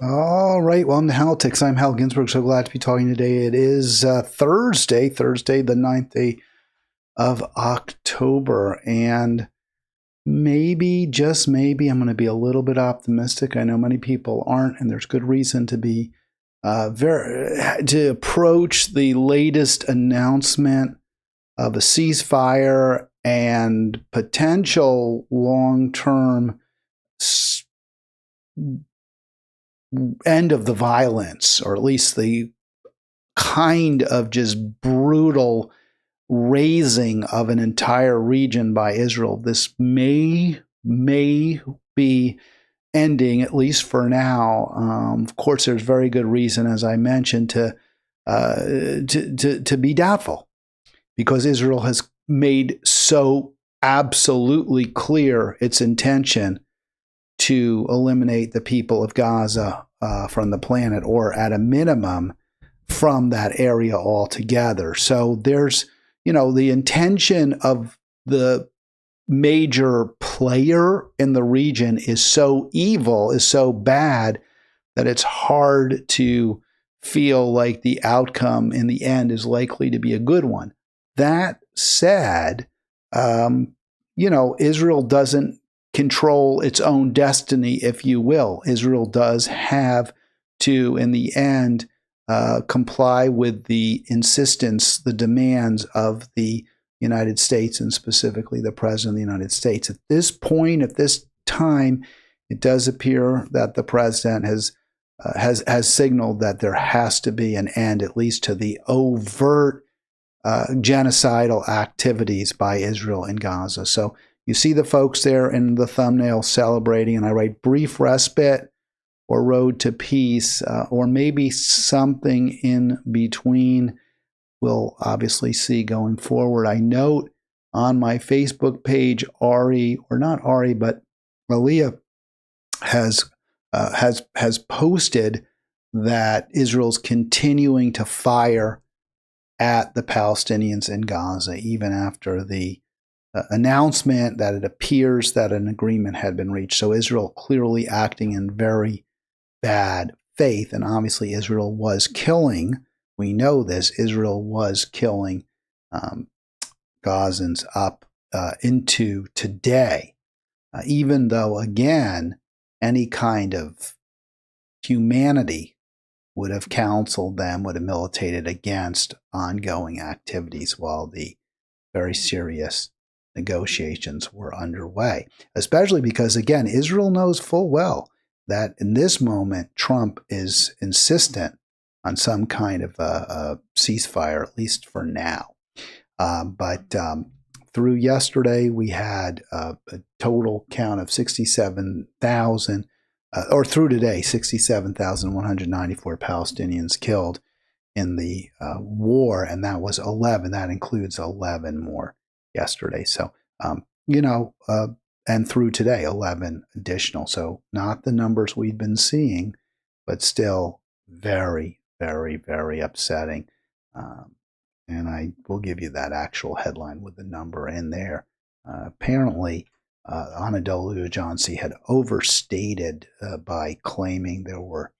All right, welcome to Halitics. I'm Hal Ginsberg. So glad to be talking today. It is Thursday, the 9th day of October. And maybe, just maybe, I'm going to be a little bit optimistic. I know many people aren't, and there's good reason to be to approach the latest announcement of a ceasefire and potential long-term end of the violence, or at least the kind of just brutal razing of an entire region by Israel. This may be ending, at least for now. Of course, there's very good reason, as I mentioned, to be doubtful, because Israel has made so absolutely clear its intention to eliminate the people of Gaza from the planet, or at a minimum from that area altogether. So there's, the intention of the major player in the region is so evil, is so bad, that it's hard to feel like the outcome in the end is likely to be a good one. That said, Israel doesn't control its own destiny, if you will. Israel does have to, in the end, comply with the insistence, the demands of the United States, and specifically the President of the United States. At this point, at this time, it does appear that the President has signaled that there has to be an end, at least to the overt genocidal activities by Israel in Gaza. So you see the folks there in the thumbnail celebrating, and I write brief respite or road to peace, or maybe something in between. We'll obviously see going forward. I note on my Facebook page, Ari, or not Ari, but Malia has posted that Israel's continuing to fire at the Palestinians in Gaza, even after the announcement that it appears that an agreement had been reached. So Israel clearly acting in very bad faith. And obviously Israel was killing, we know this, Israel was killing Gazans up into today, even though, again, any kind of humanity would have counseled them, would have militated against ongoing activities while the very serious negotiations were underway, especially because, again, Israel knows full well that in this moment, Trump is insistent on some kind of a ceasefire, at least for now. But through yesterday, we had a total count of 67,000, or through today, 67,194 Palestinians killed in the war, and that was 11. That includes 11 more yesterday. So, and through today, 11 additional. So not the numbers we've been seeing, but still very, very, very upsetting. And I will give you that actual headline with the number in there. Apparently, Anadolu Ajansi had overstated by claiming there were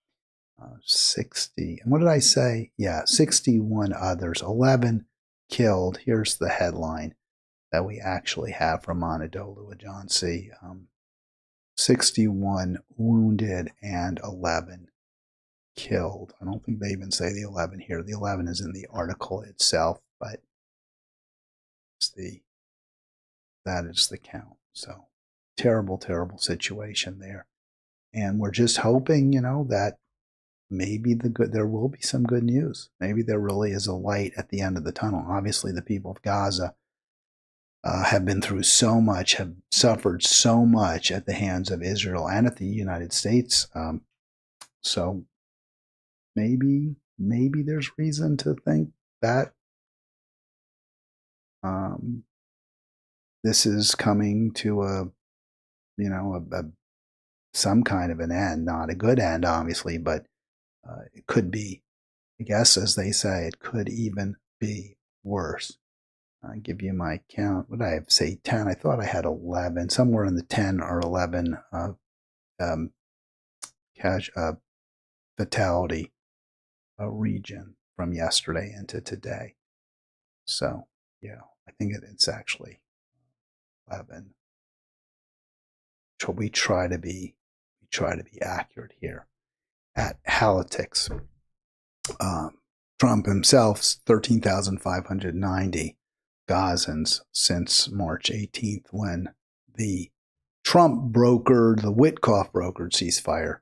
60. And what did I say? Yeah, 61 others, 11 killed. Here's the headline that we actually have from Anadolu Ajansi. 61 wounded and 11 killed. I don't think they even say the 11 here. The 11 is in the article itself, but that is the count. So terrible, terrible situation there. And we're just hoping, that maybe there will be some good news. Maybe there really is a light at the end of the tunnel. Obviously, the people of Gaza have been through so much, have suffered so much at the hands of Israel and at the United States. So maybe there's reason to think that this is coming to some kind of an end. Not a good end, obviously, but it could be, I guess, as they say, it could even be worse. I give you my count. What did I have? Say 10. I thought I had 11, somewhere in the 10 or 11 fatality region from yesterday into today. So, yeah, I think it's actually 11. So we try to be accurate here. At Halitics, Trump himself, 13,590 Gazans since March 18th, when the Trump brokered, the Witkoff brokered ceasefire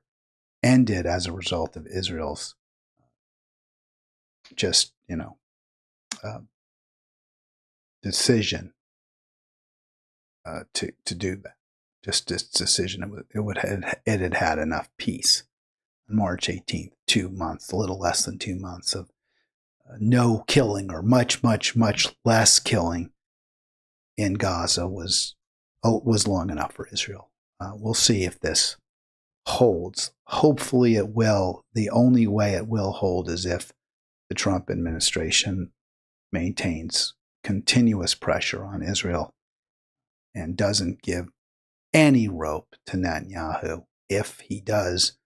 ended as a result of Israel's decision to do that. Just this decision, it had had enough peace. On March 18th, 2 months, a little less than 2 months of no killing, or much, much, much less killing in Gaza was long enough for Israel. We'll see if this holds. Hopefully it will. The only way it will hold is if the Trump administration maintains continuous pressure on Israel and doesn't give any rope to Netanyahu. If he does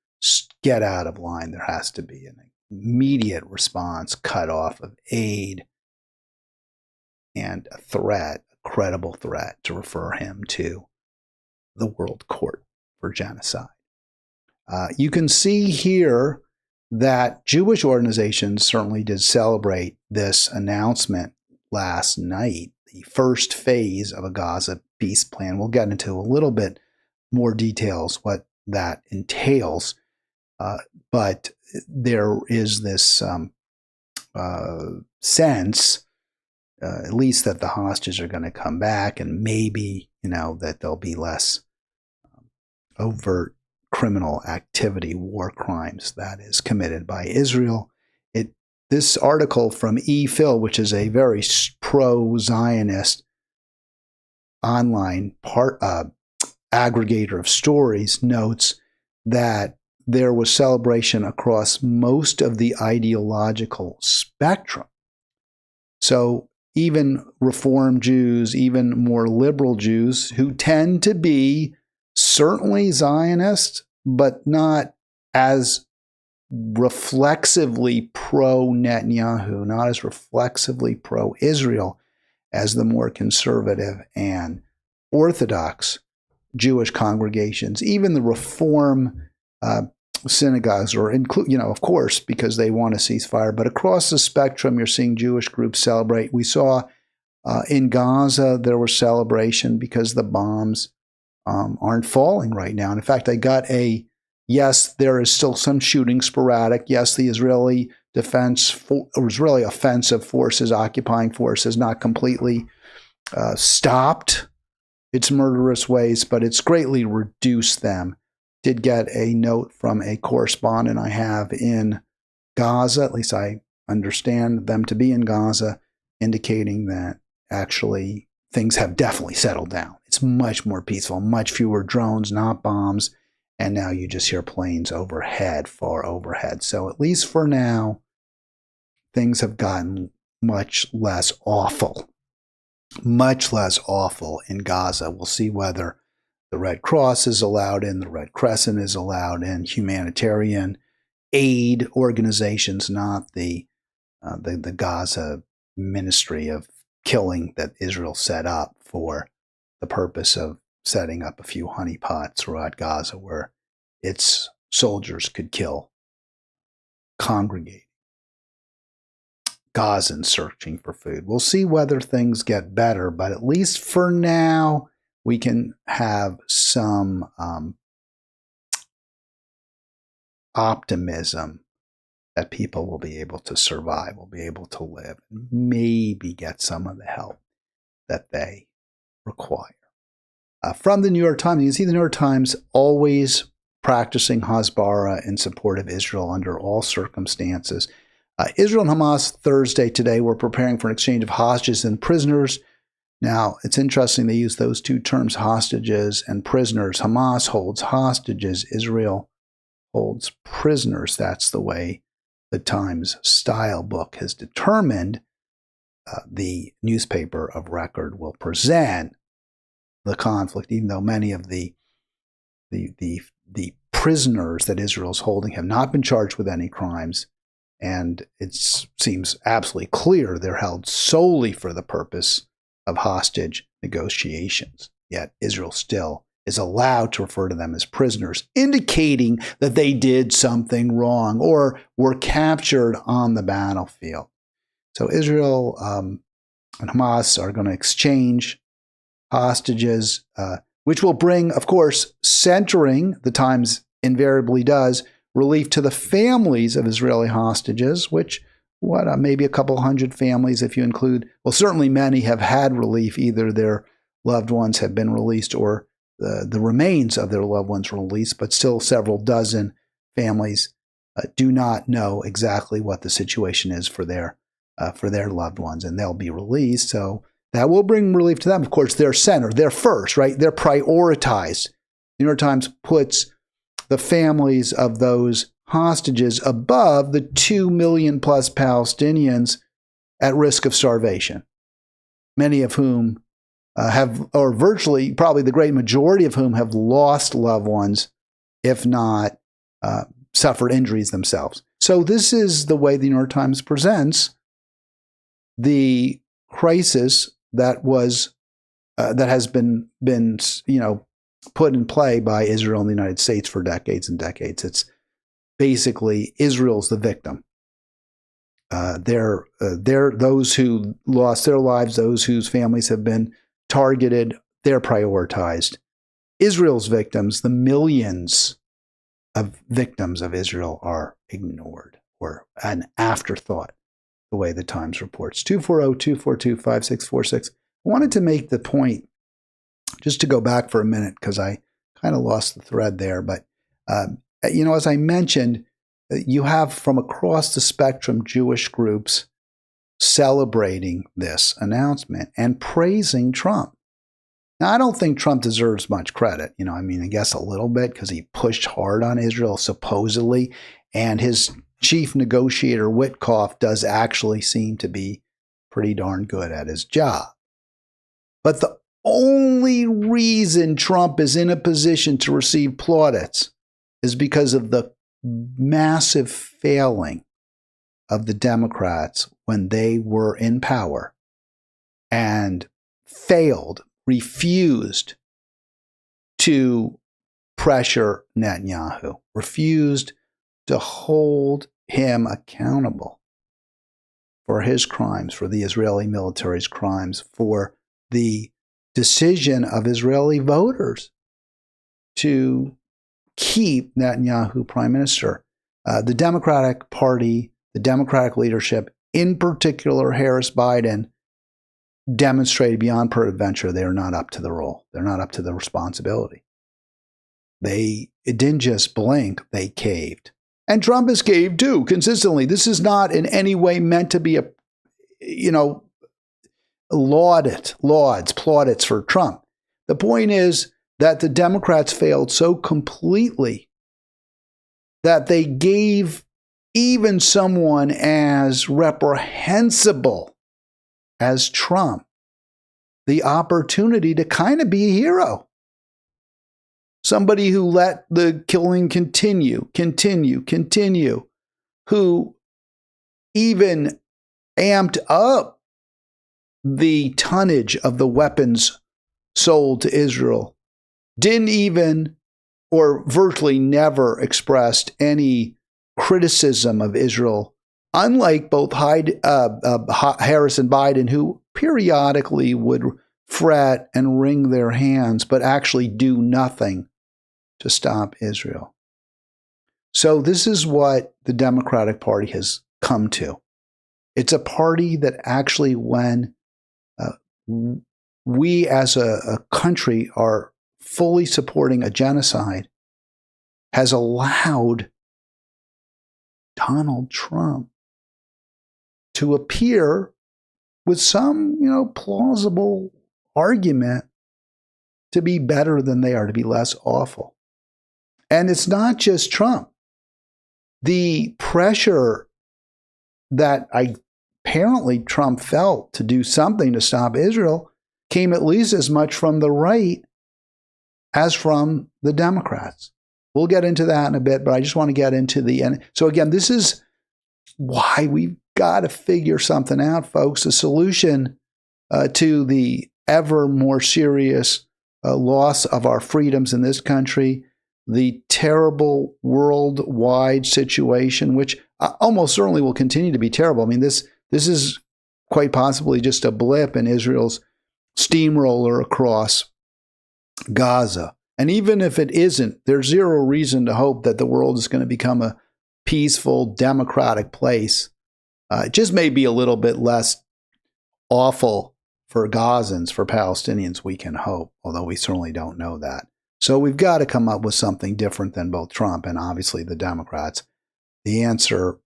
get out of line, there has to be an immediate response, cut off of aid, and a threat, a credible threat, to refer him to the World Court for Genocide. You can see here that Jewish organizations certainly did celebrate this announcement last night, the first phase of a Gaza peace plan. We'll get into a little bit more details what that entails, but there is this sense, at least, that the hostages are going to come back, and maybe, that there'll be less overt criminal activity, war crimes, that is committed by Israel. This article from ePhil, which is a very pro-Zionist online aggregator of stories, notes that there was celebration across most of the ideological spectrum. So even Reform Jews, even more liberal Jews, who tend to be certainly Zionist, but not as reflexively pro-Netanyahu, not as reflexively pro-Israel as the more conservative and Orthodox Jewish congregations, even the Reform synagogues, or of course, because they want a ceasefire. But across the spectrum, you're seeing Jewish groups celebrate. We saw in Gaza there was celebration because the bombs aren't falling right now. And in fact, I got yes, there is still some shooting, sporadic. Yes, the Israeli offensive forces, occupying forces, not completely stopped its murderous ways, but it's greatly reduced them. Did get a note from a correspondent I have in Gaza, at least I understand them to be in Gaza, indicating that actually things have definitely settled down. It's much more peaceful, much fewer drones, not bombs, and now you just hear planes overhead, far overhead. So at least for now, things have gotten much less awful in Gaza. We'll see whether the Red Cross is allowed in, the Red Crescent is allowed in, humanitarian aid organizations, not the Gaza Ministry of Killing that Israel set up for the purpose of setting up a few honeypots throughout Gaza where its soldiers could kill congregating Gazans searching for food. We'll see whether things get better, but at least for now, we can have some optimism that people will be able to survive, will be able to live, and maybe get some of the help that they require. From the New York Times, you can see the New York Times always practicing Hasbara in support of Israel under all circumstances. Israel and Hamas Thursday today were preparing for an exchange of hostages and prisoners. Now, it's interesting they use those two terms, hostages and prisoners. Hamas holds hostages. Israel holds prisoners. That's the way the Times style book has determined the newspaper of record will present the conflict, even though many of the prisoners that Israel's holding have not been charged with any crimes. And it seems absolutely clear they're held solely for the purpose of hostage negotiations. Yet Israel still is allowed to refer to them as prisoners, indicating that they did something wrong or were captured on the battlefield. So Israel and Hamas are going to exchange hostages, which will bring, of course, centering, the Times invariably does, relief to the families of Israeli hostages, which, maybe a couple hundred families if you include, well, certainly many have had relief. Either their loved ones have been released or the remains of their loved ones released, but still several dozen families do not know exactly what the situation is for their loved ones, and they'll be released. So that will bring relief to them. Of course, they're center, they're first, right? They're prioritized. The New York Times puts the families of those hostages above the 2 million plus Palestinians at risk of starvation, many of whom or virtually, probably the great majority of whom have lost loved ones, if not suffered injuries themselves. So this is the way the New York Times presents the crisis that has been put in play by Israel and the United States for decades and decades. It's basically Israel's the victim. They're those who lost their lives, those whose families have been targeted, they're prioritized. Israel's victims, the millions of victims of Israel, are ignored or an afterthought, the way the Times reports. 240-242-5646. I wanted to make the point, just to go back for a minute, because I kind of lost the thread there. But, as I mentioned, you have from across the spectrum Jewish groups celebrating this announcement and praising Trump. Now, I don't think Trump deserves much credit. I guess a little bit, because he pushed hard on Israel, supposedly, and his chief negotiator, Witkoff, does actually seem to be pretty darn good at his job. But the only reason Trump is in a position to receive plaudits is because of the massive failing of the Democrats when they were in power and refused to pressure Netanyahu, refused to hold him accountable for his crimes, for the Israeli military's crimes, for the decision of Israeli voters to keep Netanyahu prime minister. The Democratic Party, the Democratic leadership, in particular Harris Biden, demonstrated beyond peradventure they are not up to the role. They're not up to the responsibility. It didn't just blink, they caved. And Trump has caved too, consistently. This is not in any way meant to be plaudits for Trump. The point is that the Democrats failed so completely that they gave even someone as reprehensible as Trump the opportunity to kind of be a hero. Somebody who let the killing continue, who even amped up the tonnage of the weapons sold to Israel, didn't even or virtually never expressed any criticism of Israel, unlike both Harris and Biden, who periodically would fret and wring their hands, but actually do nothing to stop Israel. So this is what the Democratic Party has come to. It's a party that actually, when we as a country are fully supporting a genocide, has allowed Donald Trump to appear with some, plausible argument to be better than they are, to be less awful. And it's not just Trump. The pressure that apparently Trump felt to do something to stop Israel came at least as much from the right as from the Democrats. We'll get into that in a bit, but I just want to get into the end. So again, this is why we've got to figure something out, folks. The solution to the ever more serious loss of our freedoms in this country, the terrible worldwide situation, which almost certainly will continue to be terrible. I mean, this is quite possibly just a blip in Israel's steamroller across Gaza. And even if it isn't, there's zero reason to hope that the world is going to become a peaceful, democratic place. It just may be a little bit less awful for Gazans, for Palestinians, we can hope, although we certainly don't know that. So we've got to come up with something different than both Trump and obviously the Democrats. The answer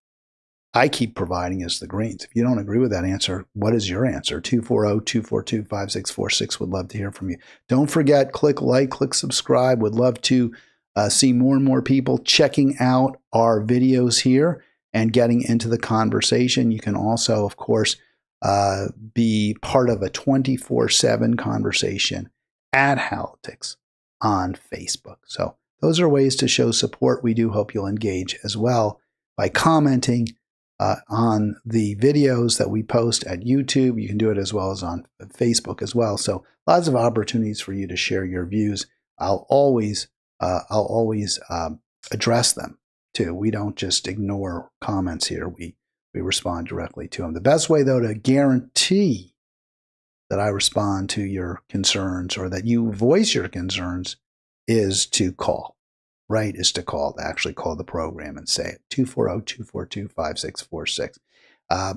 I keep providing is the Greens. If you don't agree with that answer, what is your answer? 240-242-5646. Would love to hear from you. Don't forget, click like, click subscribe. Would love to see more and more people checking out our videos here and getting into the conversation. You can also, of course, be part of a 24/7 conversation at Halitics on Facebook. So those are ways to show support. We do hope you'll engage as well by commenting on the videos that we post at YouTube. You can do it as well as on Facebook as well. So lots of opportunities for you to share your views. I'll always address them too. We don't just ignore comments here. We respond directly to them. The best way, though, to guarantee that I respond to your concerns or that you voice your concerns is to call, right? Is to call, to actually call the program and say it. 240-242-5646.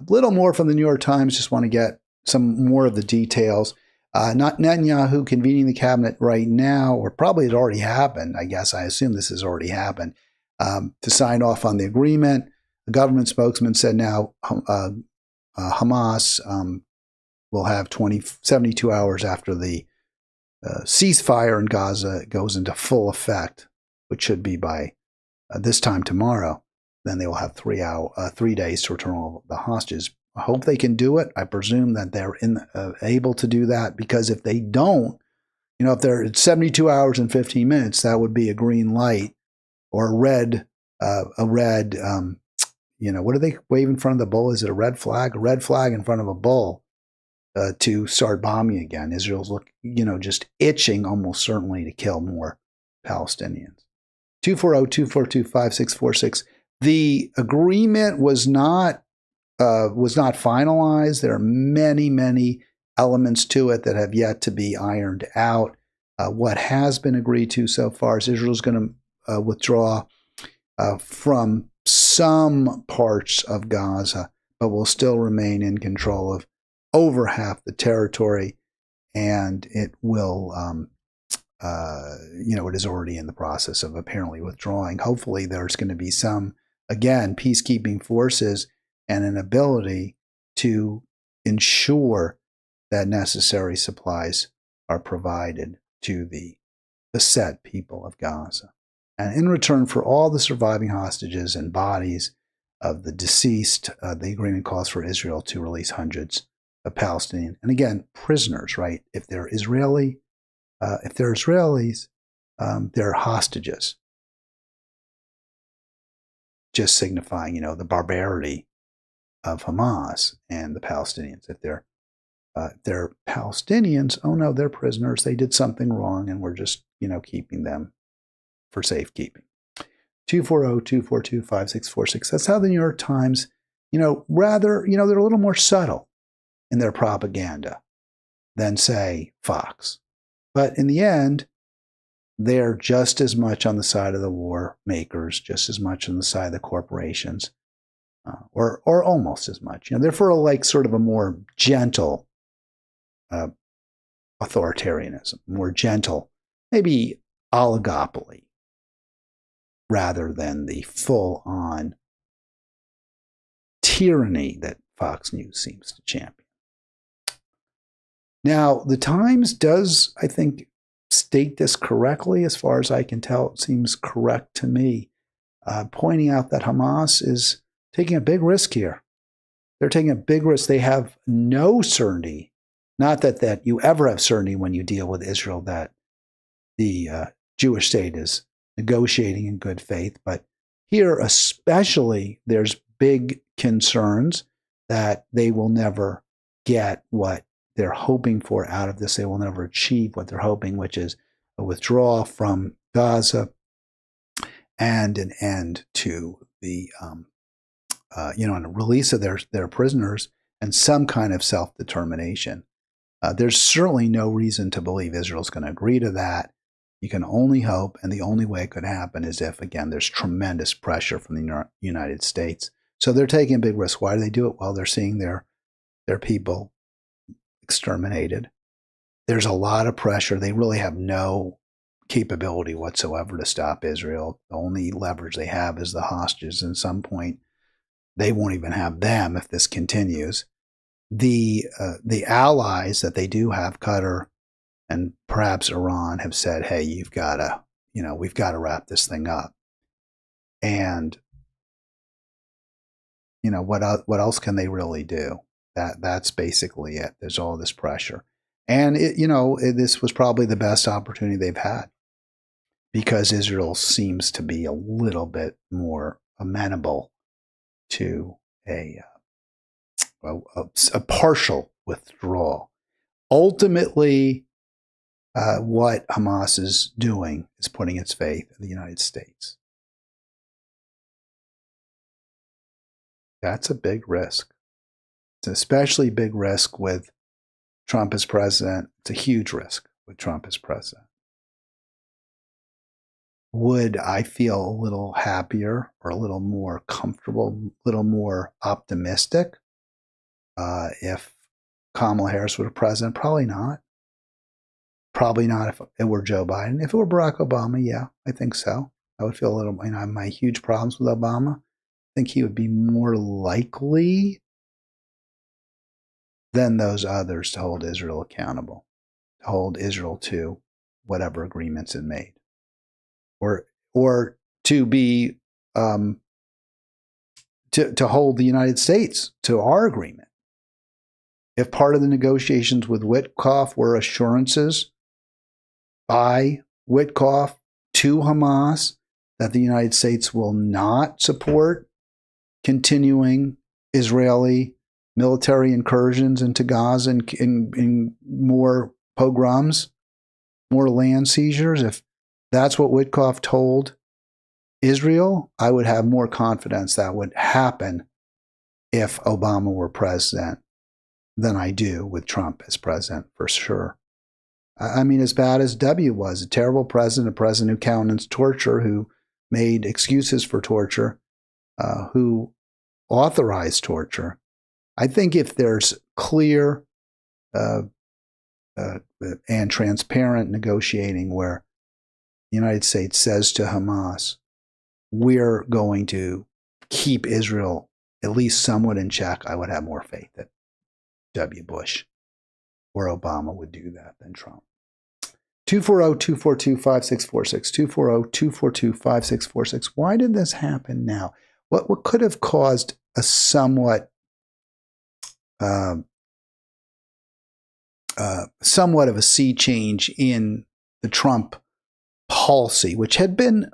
Little more from the New York Times. Just want to get some more of the details. Not Netanyahu convening the cabinet right now, or probably it already happened. I assume this has already happened, to sign off on the agreement. The government spokesman said now Hamas will have 72 hours after the ceasefire in Gaza goes into full effect, which should be by this time tomorrow. Then they will have 3 days to return all the hostages. I hope they can do it. I presume that they're able to do that, because if they don't, if they're 72 hours and 15 minutes, that would be a green light or a red. What do they wave in front of the bull? Is it a red flag? A red flag in front of a bull to start bombing again. Israel's just itching almost certainly to kill more Palestinians. 240-242-5646. The agreement was not finalized. There are many, many elements to it that have yet to be ironed out. What has been agreed to so far is Israel's going to withdraw from some parts of Gaza, but will still remain in control of over half the territory, and it will, it is already in the process of apparently withdrawing. Hopefully there's going to be some, again, peacekeeping forces and an ability to ensure that necessary supplies are provided to the beset people of Gaza. And in return for all the surviving hostages and bodies of the deceased, the agreement calls for Israel to release hundreds of Palestinian, and again, prisoners, right? If they're Israelis, they're hostages. Just signifying, the barbarity of Hamas and the Palestinians. If they're Palestinians, oh no, they're prisoners. They did something wrong, and we're just, keeping them for safekeeping. 240-242-5646. That's how the New York Times, they're a little more subtle in their propaganda than, say, Fox. But in the end, they're just as much on the side of the war makers, just as much on the side of the corporations, or almost as much. They're for sort of a more gentle authoritarianism, more gentle, maybe oligopoly, rather than the full-on tyranny that Fox News seems to champion. Now, the Times does, I think, state this correctly. As far as I can tell, it seems correct to me, pointing out that Hamas is taking a big risk here. They're taking a big risk. They have no certainty, not that you ever have certainty when you deal with Israel, that the Jewish state is negotiating in good faith. But here especially, there's big concerns that they will never get what they're hoping for out of this. They will never achieve what they're hoping, which is a withdrawal from Gaza and an end to the, and a release of their prisoners and some kind of self-determination. There's certainly no reason to believe Israel's going to agree to that. You can only hope, and the only way it could happen is if, again, there's tremendous pressure from the United States. So they're taking a big risk. Why do they do it? Well, they're seeing their people exterminated. There's a lot of pressure. They really have no capability whatsoever to stop Israel. The only leverage they have is the hostages. And at some point, they won't even have them if this continues. The allies that they do have, Qatar and perhaps Iran, have said, "Hey, we've got to wrap this thing up." And what else can they really do? That's basically it. There's all this pressure, and this was probably the best opportunity they've had because Israel seems to be a little bit more amenable to a partial withdrawal. Ultimately, what Hamas is doing is putting its faith in the United States. That's a big risk. It's an especially big risk with Trump as president. It's a huge risk with Trump as president. Would I feel a little happier or a little more comfortable, a little more optimistic if Kamala Harris were president? Probably not. Probably not if it were Joe Biden. If it were Barack Obama, yeah, I think so. I would feel a little, I have my huge problems with Obama. I think he would be more likely than those others to hold Israel accountable, to hold Israel to whatever agreements it made, or to be to hold the United States to our agreement. If part of the negotiations with Witkoff were assurances by Witkoff to Hamas that the United States will not support continuing Israeli military incursions into Gaza and in more pogroms, more land seizures, if that's what Witkoff told Israel, I would have more confidence that would happen if Obama were president than I do with Trump as president, for sure. I mean, as bad as W was, a terrible president, a president who countenanced torture, who made excuses for torture, who authorized torture. I think if there's clear and transparent negotiating where the United States says to Hamas, we're going to keep Israel at least somewhat in check, I would have more faith that W. Bush or Obama would do that than Trump. 240-242-5646, 240-242-5646. Why did this happen now? What could have caused a somewhat of a sea change in the Trump policy, which had been,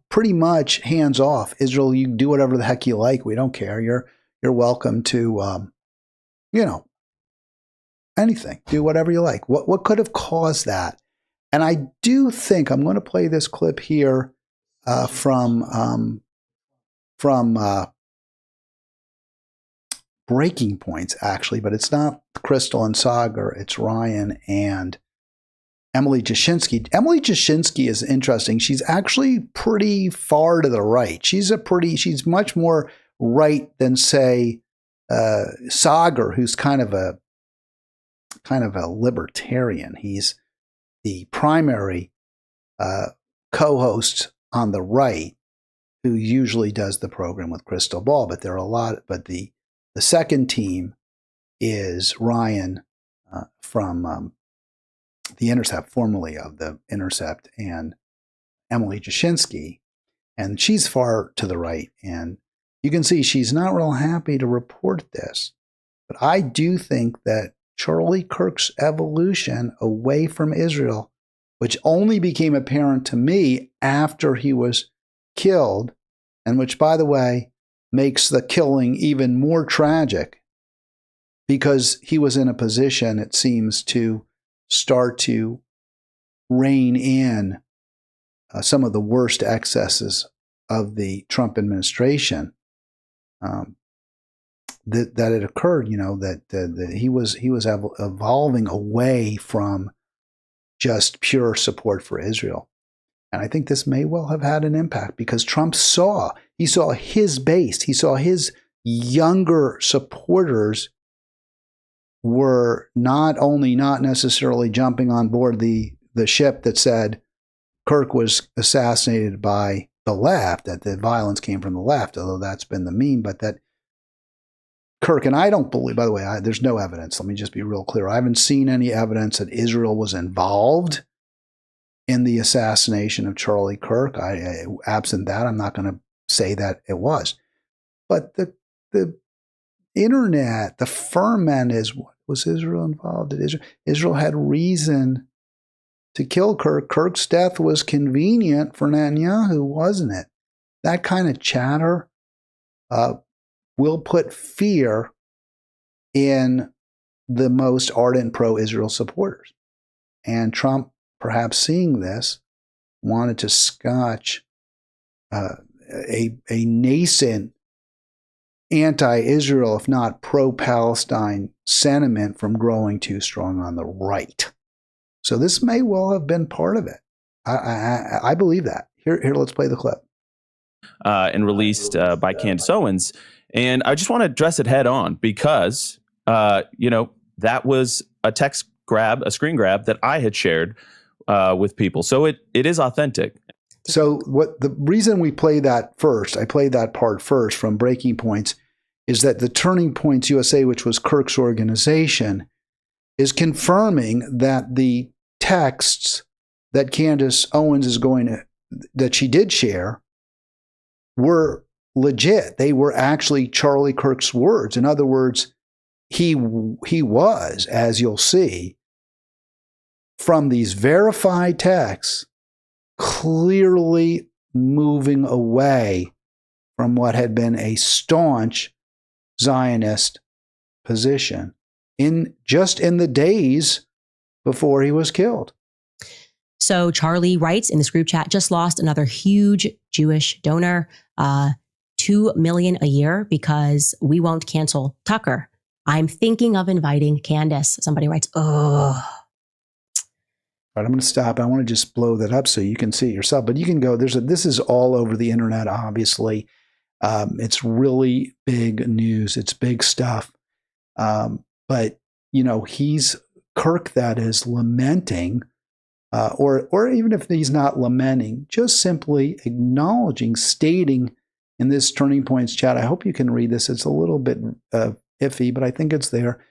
pretty much hands off. Israel, you do whatever the heck you like. We don't care. You're welcome to, anything. Do whatever you like. What could have caused that? And I do think I'm going to play this clip here from Breaking Points, actually, but it's not Crystal and Sagar. It's Ryan and Emily Jashinsky. Emily Jashinsky is interesting. She's actually pretty far to the right. She's much more right than, say, Sagar, who's kind of a libertarian. He's the primary co-host on the right, who usually does the program with Crystal Ball. But there are a lot. But the second team is Ryan from The Intercept, formerly of The Intercept, and Emily Jashinsky. And she's far to the right. And you can see she's not real happy to report this. But I do think that Charlie Kirk's evolution away from Israel which only became apparent to me after he was killed, and which, by the way, makes the killing even more tragic because he was in a position, it seems, to start to rein in some of the worst excesses of the Trump administration. That it occurred, that he was evolving away from just pure support for Israel. And I think this may well have had an impact because Trump saw his base, he saw his younger supporters were not only not necessarily jumping on board the ship that said Kirk was assassinated by the left, that the violence came from the left, although that's been the meme, but that Kirk, and I don't believe, by the way, there's no evidence. Let me just be real clear. I haven't seen any evidence that Israel was involved in the assassination of Charlie Kirk. Absent that, I'm not going to say that it was. But the internet, the ferment is, was Israel involved? Israel had reason to kill Kirk. Kirk's death was convenient for Netanyahu, wasn't it? That kind of chatter will put fear in the most ardent pro-Israel supporters. And Trump, perhaps seeing this, wanted to scotch a nascent anti-Israel, if not pro-Palestine sentiment from growing too strong on the right. So this may well have been part of it. I believe that. Here, let's play the clip. And released by Candace Owens. And I just want to address it head on because, that was a screen grab that I had shared with people. So it is authentic. So the reason we play that first, I played that part first from Breaking Points, is that the Turning Points USA, which was Kirk's organization, is confirming that the texts that Candace Owens that she did share were legit. They were actually Charlie Kirk's words. In other words, he was, as you'll see, from these verified texts, clearly moving away from what had been a staunch Zionist position in the days before he was killed. So Charlie writes in this group chat, just lost another huge Jewish donor, $2 million a year because we won't cancel Tucker. I'm thinking of inviting Candace. Somebody writes, oh. Right, I'm going to stop. I want to just blow that up so you can see it yourself. But you can go. This is all over the internet, obviously. It's really big news. It's big stuff. But, he's Kirk that is lamenting, or even if he's not lamenting, just simply acknowledging, stating in this Turning Points chat. I hope you can read this. It's a little bit iffy, but I think it's there.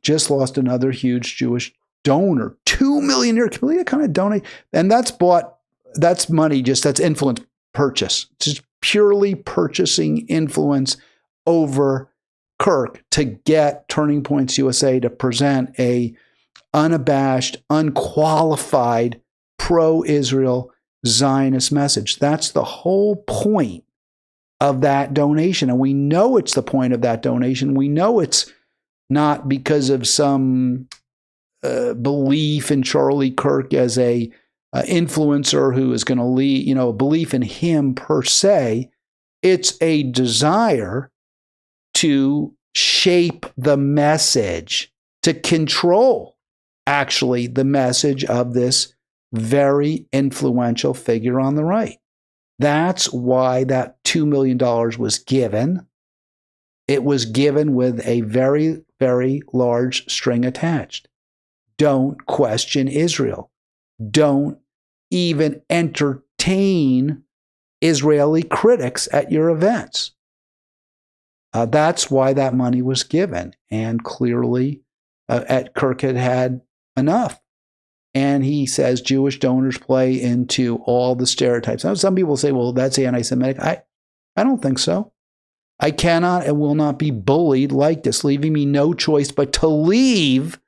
Just lost another huge Jewish donor, $2 million. Can you believe that kind of donate? And that's money, that's influence purchase. It's just purely purchasing influence over Kirk to get Turning Points USA to present a unabashed, unqualified, pro-Israel Zionist message. That's the whole point of that donation. And we know it's the point of that donation. We know it's not because of some belief in Charlie Kirk as a influencer who is going to lead, belief in him per se. It's a desire to shape the message, to control actually the message of this very influential figure on the right. That's why that $2 million was given. It was given with a very, very large string attached. Don't question Israel. Don't even entertain Israeli critics at your events. That's why that money was given. And clearly, Kirk had enough. And he says Jewish donors play into all the stereotypes. Now, some people say, well, that's anti-Semitic. I don't think so. I cannot and will not be bullied like this, leaving me no choice but to leave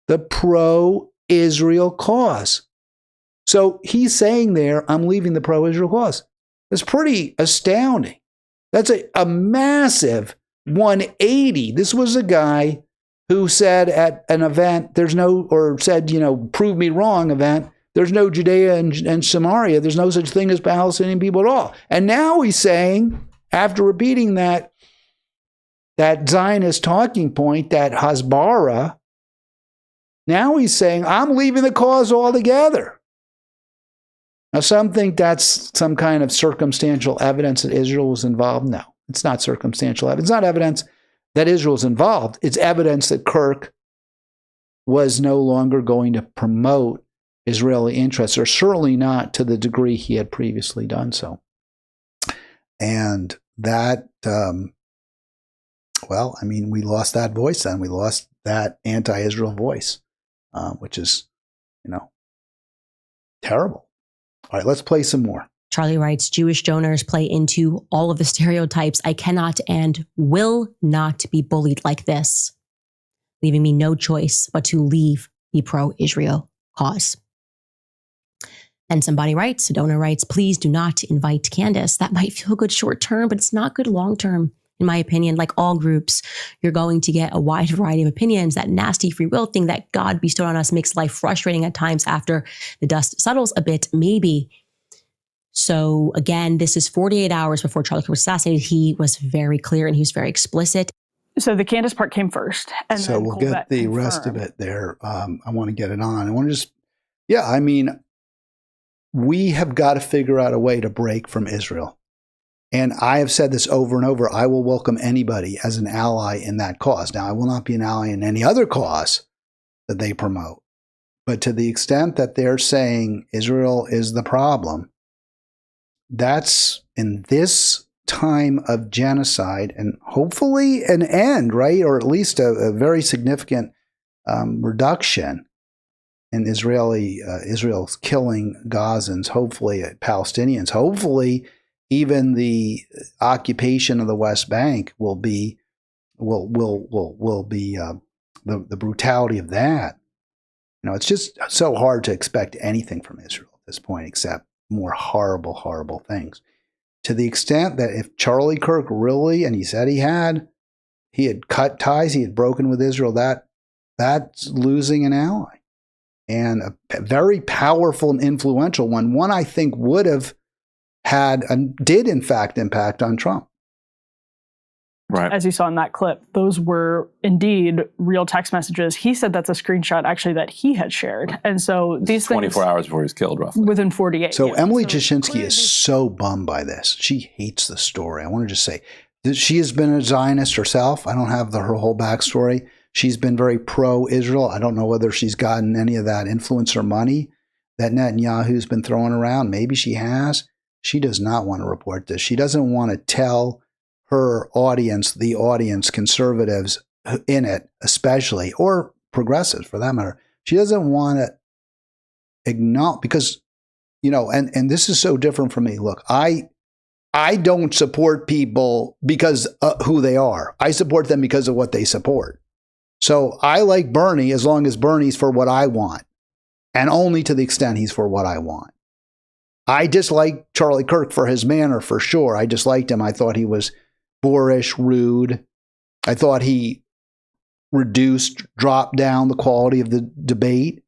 the pro-Israel cause. So he's saying there, I'm leaving the pro-Israel cause. It's pretty astounding. That's a massive 180. This was a guy who said at an event, said, prove me wrong event, there's no Judea and Samaria. There's no such thing as Palestinian people at all. And now he's saying, after repeating that Zionist talking point, that Hasbara, now he's saying, I'm leaving the cause altogether. Now, some think that's some kind of circumstantial evidence that Israel was involved. No, it's not circumstantial evidence. It's not evidence that Israel's involved. It's evidence that Kirk was no longer going to promote Israeli interests, or certainly not to the degree he had previously done so. And that, we lost that voice then. We lost that anti-Israel voice, which is, terrible. All right, let's play some more. Charlie writes, Jewish donors play into all of the stereotypes. I cannot and will not be bullied like this, leaving me no choice but to leave the pro-Israel cause. And somebody writes, a donor writes, please do not invite Candace. That might feel good short term, but it's not good long term. In my opinion, like all groups, you're going to get a wide variety of opinions. That nasty free will thing that God bestowed on us makes life frustrating at times after the dust settles a bit, maybe. So again, this is 48 hours before Charlie Kirk was assassinated. He was very clear and he was very explicit. So the Candace part came first. And so we'll get the rest of it there. I want to get it on. I want to just, we have got to figure out a way to break from Israel. And I have said this over and over. I will welcome anybody as an ally in that cause. Now, I will not be an ally in any other cause that they promote. But to the extent that they're saying Israel is the problem, that's in this time of genocide and hopefully an end, right? Or at least a very significant reduction in Israel's killing Gazans, hopefully Palestinians, hopefully even the occupation of the West Bank will be the brutality of that. It's just so hard to expect anything from Israel at this point, except more horrible, horrible things. To the extent that if Charlie Kirk really, and he said he had cut ties, he had broken with Israel, that's losing an ally. And a very powerful and influential one I think would have had and did in fact impact on Trump. Right. As you saw in that clip, those were indeed real text messages. He said that's a screenshot actually that he had shared. And so these 24 hours before he was killed, roughly. Within 48. So Emily Jashinsky is so bummed by this. She hates the story. I want to just say that she has been a Zionist herself. I don't have her whole backstory. She's been very pro-Israel. I don't know whether she's gotten any of that influence or money that Netanyahu's been throwing around. Maybe she has. She does not want to report this. She doesn't want to tell her audience, the audience, conservatives in it especially, or progressives for that matter. She doesn't want to acknowledge, because, and this is so different from me. Look, I don't support people because who they are. I support them because of what they support. So I like Bernie as long as Bernie's for what I want, and only to the extent he's for what I want. I dislike Charlie Kirk for his manner, for sure. I disliked him. I thought he was boorish, rude. I thought he dropped down the quality of the debate.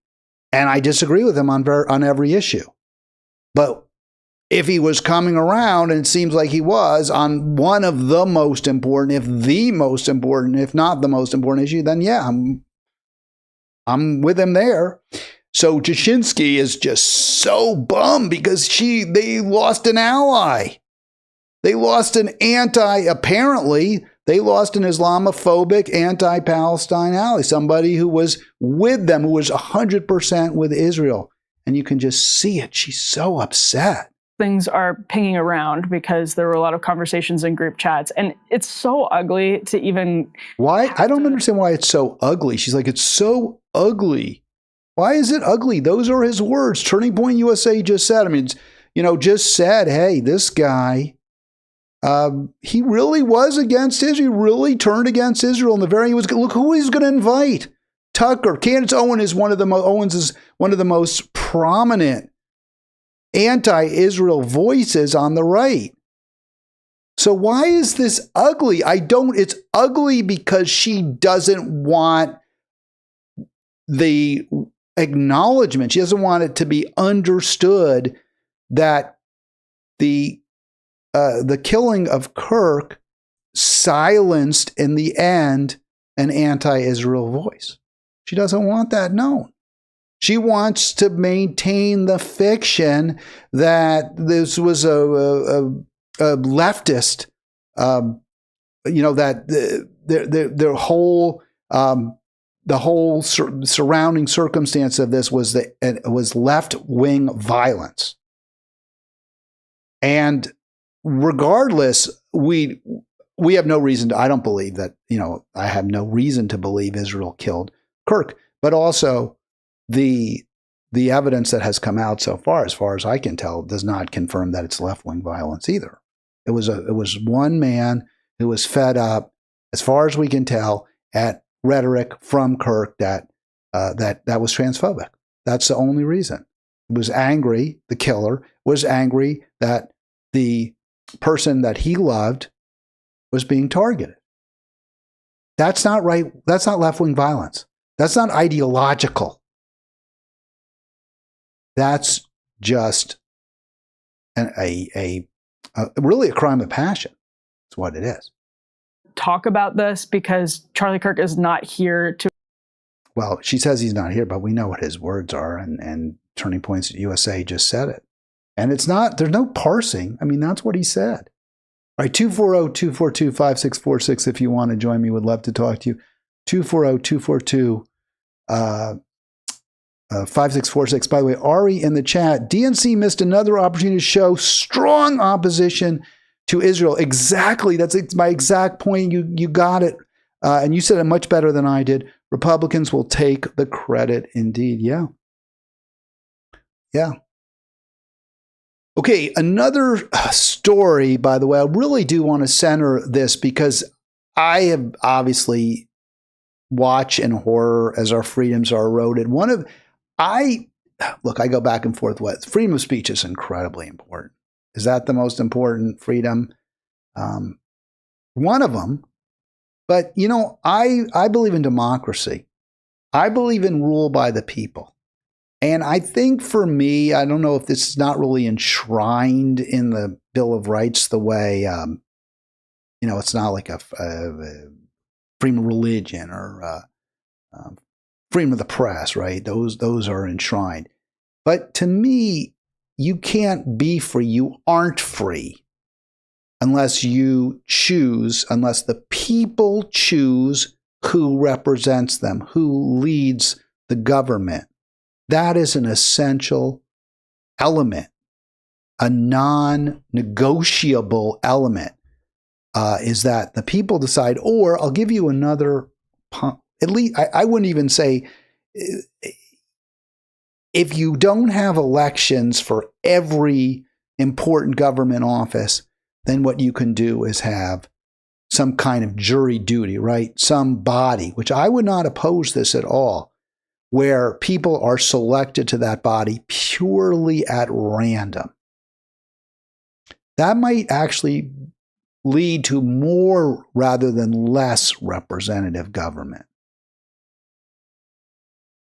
And I disagree with him on every issue. But if he was coming around, and it seems like he was, on one of the most important, if the most important, if not the most important issue, then yeah, I'm with him there. So Jashinsky is just so bummed because they lost an ally. They lost apparently they lost an Islamophobic anti-Palestine ally, somebody who was with them, who was 100% with Israel. And you can just see it. She's so upset. Things are pinging around because there were a lot of conversations in group chats, and it's so ugly to even. Why? I don't understand why it's so ugly. She's like, it's so ugly. Why is it ugly? Those are his words. Turning Point USA just said, just said, hey, this guy, he really was against Israel. He really turned against Israel. And look who he's going to invite. Tucker. Candace Owens is one of the most prominent anti-Israel voices on the right. So why is this ugly? It's ugly because she doesn't want the acknowledgement. She doesn't want it to be understood that the killing of Kirk silenced in the end an anti-Israel voice. She doesn't want that known. She wants to maintain the fiction that this was a leftist, that their whole the whole surrounding circumstance of this was left-wing violence. And regardless, we have no reason to, I don't believe that, I have no reason to believe Israel killed Kirk, but also the evidence that has come out so far as I can tell, does not confirm that it's left-wing violence either. It was one man who was fed up, as far as we can tell, at rhetoric from Kirk that was transphobic. That's the only reason. He was angry, the killer was angry that the person that he loved was being targeted. That's not right. That's not left-wing violence. That's not ideological. That's just really a crime of passion. That's what it is. Talk about this because Charlie Kirk is not here to. Well, she says he's not here, but we know what his words are, and Turning Points at USA just said it. And it's not, there's no parsing. I mean, that's what he said. All right, 240-242-5646 if you want to join me. Would love to talk to you. 240-242-5646. By the way, Ari in the chat, DNC missed another opportunity to show strong opposition to Israel. Exactly. That's my exact point. You got it. And you said it much better than I did. Republicans will take the credit indeed. Yeah. Yeah. Okay, another story, by the way, I really do want to center this because I have obviously watched in horror as our freedoms are eroded. I go back and forth with freedom of speech is incredibly important. Is that the most important freedom? One of them. But, I believe in democracy. I believe in rule by the people. And I think for me, I don't know if this is not really enshrined in the Bill of Rights the way, it's not like a freedom of religion or freedom of the press, right? Those are enshrined. But to me, you can't be free. You aren't free unless the people choose who represents them, who leads the government. That is an essential element, a non-negotiable element, is that the people decide, or I'll give you another, at least I wouldn't even say, if you don't have elections for every important government office, then what you can do is have some kind of jury duty, right? Some body, which I would not oppose this at all, where people are selected to that body purely at random. That might actually lead to more rather than less representative government.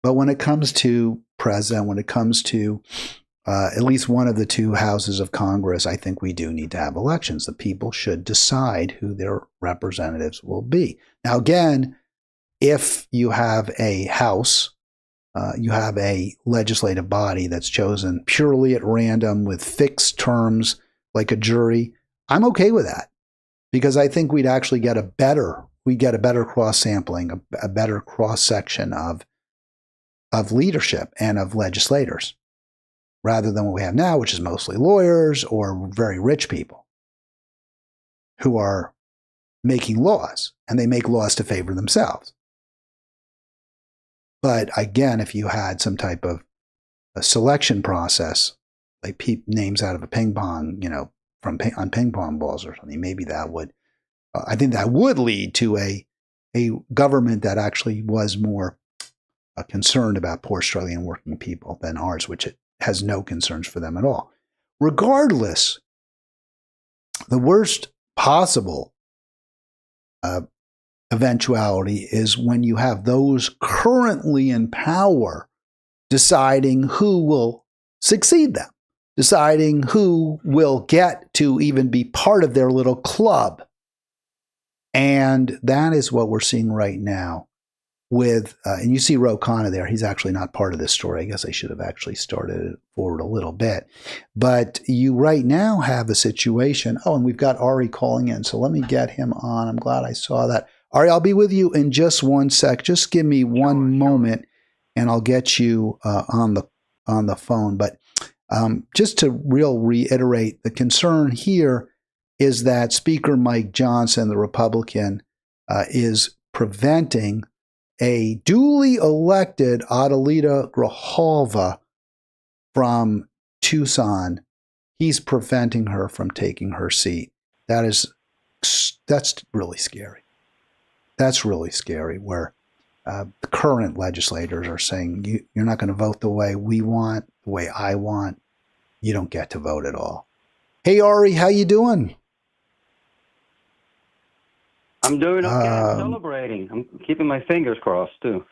But when it comes to president, when it comes to at least one of the two houses of Congress, I think we do need to have elections. The people should decide who their representatives will be. Now, again, if you have a house, you have a legislative body that's chosen purely at random with fixed terms like a jury, I'm okay with that because I think we'd actually get a better cross-sampling, a better cross-section of leadership and of legislators rather than what we have now, which is mostly lawyers or very rich people who are making laws, and they make laws to favor themselves. But again, if you had some type of a selection process, like names out of a ping pong, on ping pong balls or something, maybe that would, I think that would lead to a government that actually was more concerned about poor Australian working people than ours, which it has no concerns for them at all. regardless, the worst possible eventuality is when you have those currently in power deciding who will succeed them, deciding who will get to even be part of their little club. And that is what we're seeing right now with, and you see Ro Khanna there. He's actually not part of this story. I guess I should have actually started it forward a little bit. But you right now have a situation. Oh, and we've got Ari calling in. So let me get him on. I'm glad I saw that. Ari, I'll be with you in just one sec. Just give me one moment and I'll get you on the phone. But just to reiterate, the concern here is that Speaker Mike Johnson, the Republican, is preventing a duly elected Adelita Grijalva from Tucson. He's preventing her from taking her seat. That's really scary. That's really scary, where the current legislators are saying, you're not going to vote the way we want, the way I want. You don't get to vote at all. Hey, Ari, how you doing? I'm doing okay. I'm celebrating. I'm keeping my fingers crossed, too.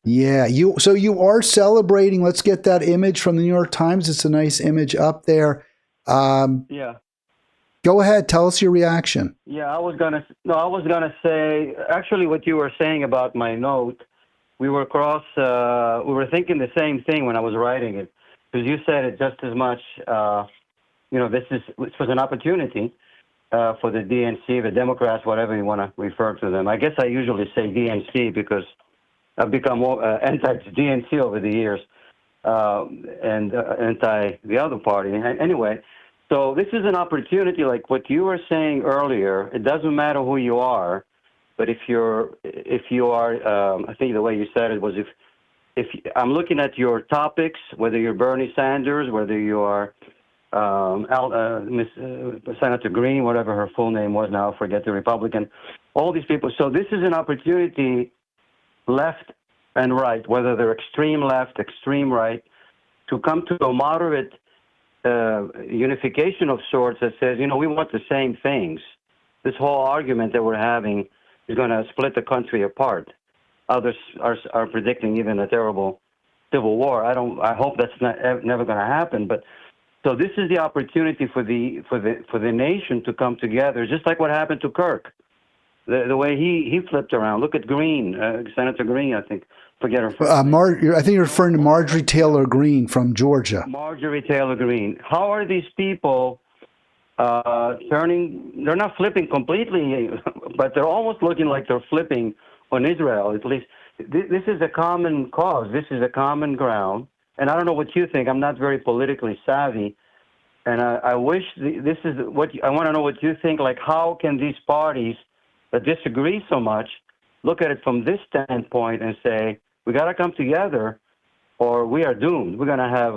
Yeah, so you are celebrating. Let's get that image from the New York Times. It's a nice image up there. Yeah. Go ahead. Tell us your reaction. Yeah, I was gonna say, actually, what you were saying about my note, we were thinking the same thing when I was writing it, because you said it just as much. This was an opportunity for the DNC, the Democrats, whatever you want to refer to them. I guess I usually say DNC because I've become more anti-DNC over the years, and anti the other party. Anyway, so this is an opportunity, like what you were saying earlier. It doesn't matter who you are, but if you are, I think the way you said it was, if I'm looking at your topics, whether you're Bernie Sanders, whether you are Senator Green, whatever her full name was now, forget the Republican, all these people. So this is an opportunity, left and right, whether they're extreme left, extreme right, to come to a moderate unification of sorts that says, we want the same things. This whole argument that we're having is going to split the country apart. Others are predicting even a terrible civil war. I hope that's never going to happen, but so this is the opportunity for the nation to come together, just like what happened to Kirk. The way he flipped around. Look at Green, Senator Green, I think. Forget her. I think you're referring to Marjorie Taylor Greene from Georgia. Marjorie Taylor Greene. How are these people turning? They're not flipping completely, but they're almost looking like they're flipping on Israel. At least this is a common cause. This is a common ground. And I don't know what you think. I'm not very politically savvy, and I wish this is what I want to know what you think. Like, how can these parties that disagree so much look at it from this standpoint and say, we got to come together or we are doomed. We're going to have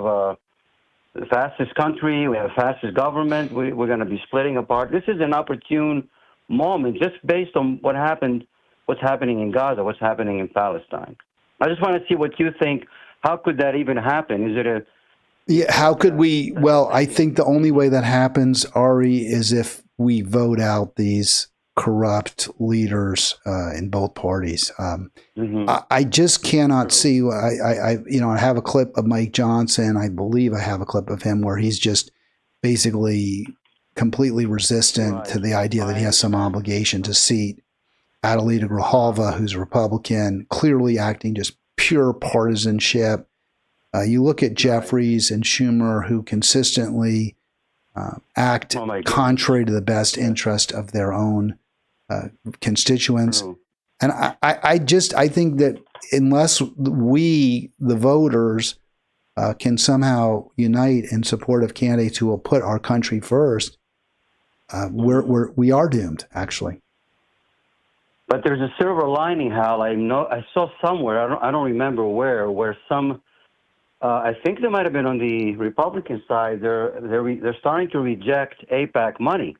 the fastest country. We have the fastest government. We're going to be splitting apart. This is an opportune moment just based on what's happening in Gaza, what's happening in Palestine. I just want to see what you think. How could that even happen? Is it Yeah, how could we? Well, I think the only way that happens, Ari, is if we vote out these corrupt leaders in both parties. I just cannot see. I have a clip of Mike Johnson. I believe I have a clip of him where he's just basically completely resistant to the idea that he has some obligation to seat Adelita Grijalva, who's a Republican, clearly acting just pure partisanship. You look at Jeffries and Schumer, who consistently act contrary to the best interest of their own constituents. And I think that unless we, the voters, can somehow unite in support of candidates who will put our country first, we are doomed, actually. But there's a silver lining, Hal. I saw somewhere, I don't remember where some, I think they might have been on the Republican side. They're starting to reject AIPAC money.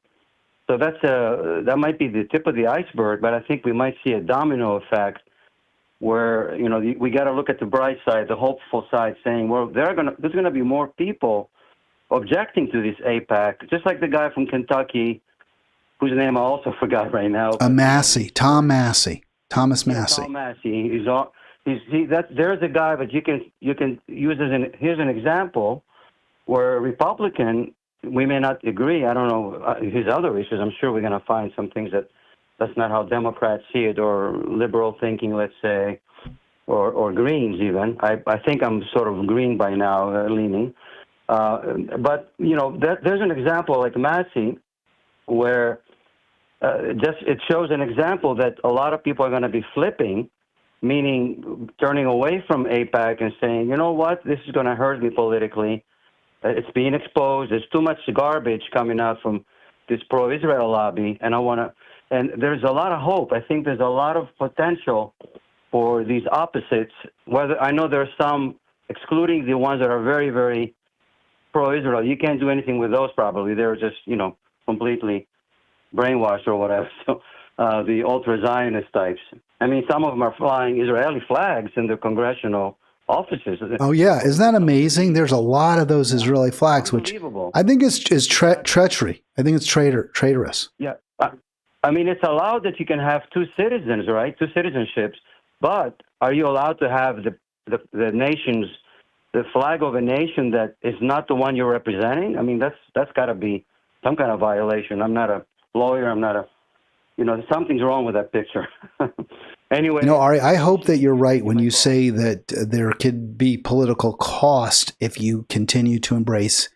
So that might be the tip of the iceberg. But I think we might see a domino effect, where we got to look at the bright side, the hopeful side, saying, well, there's going to be more people objecting to this AIPAC, just like the guy from Kentucky, whose name I also forgot right now. Massey, Thomas Massey. Tom Massey. There's a guy, but you can use here's an example where a Republican, we may not agree. I don't know his other issues. I'm sure we're going to find some things that's not how Democrats see it, or liberal thinking, let's say, or Greens even. I think I'm sort of green by now, leaning. But there's an example like Massey, where it shows an example that a lot of people are going to be flipping, meaning turning away from AIPAC and saying, you know what, this is going to hurt me politically. It's being exposed. There's too much garbage coming out from this pro-Israel lobby, and and there's a lot of hope. I think there's a lot of potential for these opposites. Whether I know there are some, excluding the ones that are very, very pro-Israel. You can't do anything with those probably. They're just, completely brainwashed or whatever. So the ultra-Zionist types. I mean, some of them are flying Israeli flags in the congressional offices. Oh, yeah. Isn't that amazing? There's a lot of those Israeli flags, which I think is treachery. I think it's traitorous. Yeah. I mean, it's allowed that you can have two citizens, right? Two citizenships. But are you allowed to have the flag of a nation that is not the one you're representing? I mean, that's got to be some kind of violation. I'm not a lawyer. I'm not something's wrong with that picture. Anyway. Ari, I hope that you're right when you say that there could be political cost if you continue to embrace